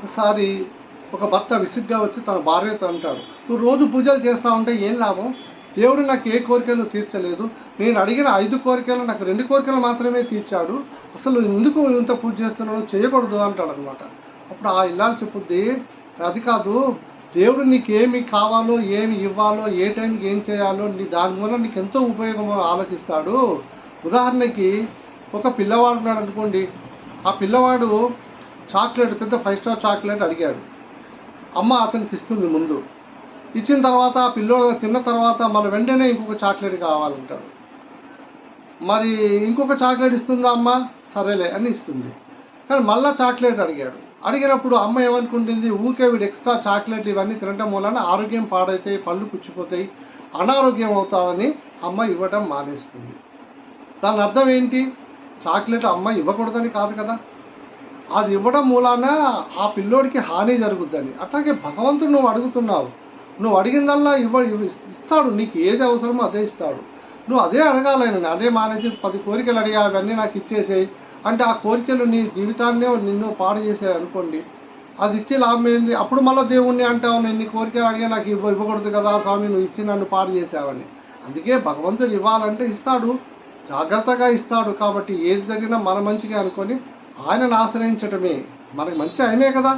ఒకసారి ఒక భర్త విసుగ్గా వచ్చి తన భార్యతో అంటాడు, నువ్వు రోజు పూజలు చేస్తూ ఉంటే ఏం లాభం? దేవుడు నాకు ఏ కోరికలు తీర్చలేదు. నేను అడిగిన 5 కోరికలు నాకు 2 కోరికలు మాత్రమే తీర్చాడు. అసలు ఎందుకు ఇంత పూజ చేస్తున్నావు? చేయకూడదు అంటాడు అనమాట. అప్పుడు ఆ ఇల్లాలు చెప్పుద్ది, అది కాదు, దేవుడు నీకేమి కావాలో, ఏమి ఇవ్వాలో, ఏ టైంకి ఏం చేయాలో దాని వల్ల నీకు ఎంతో ఉపయోగం ఆలోచిస్తాడు. ఉదాహరణకి ఒక పిల్లవాడు ఉన్నాడు అనుకోండి. ఆ పిల్లవాడు చాక్లెట్, పెద్ద 5 స్టార్ చాక్లెట్ అడిగాడు. అమ్మ అతనికి ఇస్తుంది ముందు. ఇచ్చిన తర్వాత ఆ పిల్లోడు తిన్న తర్వాత మన వెంటనే ఇంకొక చాక్లెట్ కావాలంటాడు. మరి ఇంకొక చాక్లెట్ ఇస్తుందా అమ్మ? సరేలే అని ఇస్తుంది. కానీ మళ్ళీ చాక్లెట్ అడిగాడు. అడిగినప్పుడు అమ్మ ఏమనుకుంటుంది, ఊరికే వీడు ఎక్స్ట్రా చాక్లెట్లు ఇవన్నీ తినటం వలన ఆరోగ్యం పాడైతాయి, పళ్ళు పుచ్చిపోతాయి, అనారోగ్యం అవుతామని అమ్మ ఇవ్వటం మానేస్తుంది. దాని అర్థం ఏంటి? చాక్లెట్ అమ్మ ఇవ్వకూడదని కాదు కదా, అది ఇవ్వడం మూలాన ఆ పిల్లోడికి హాని జరుగుద్దని. అట్లాగే భగవంతుడు నువ్వు అడుగుతున్నావు, నువ్వు అడిగిందల్లా ఇస్తాడు. నీకు ఏది అవసరమో అదే ఇస్తాడు. నువ్వు అదే అడగాలని, అదే మానేసి 10 కోరికలు అడిగా అవన్నీ నాకు ఇచ్చేసేయి అంటే ఆ కోరికలు నీ జీవితాన్నే నిన్ను పాడు చేసాయి అనుకోండి. అది ఇచ్చే లాభం ఏంది? అప్పుడు మళ్ళీ దేవుణ్ణి అంటావు, నేను నీ కోరికలు అడిగా నాకు ఇవ్వకూడదు కదా స్వామి, నువ్వు ఇచ్చి నన్ను పాడు చేసావని. అందుకే భగవంతుడు ఇవ్వాలంటే ఇస్తాడు, జాగ్రత్తగా ఇస్తాడు. కాబట్టి ఏది జరిగినా మన మంచిగా అనుకొని ఆయనను ఆశ్రయించటమే. మనకి మంచి ఆయనే కదా.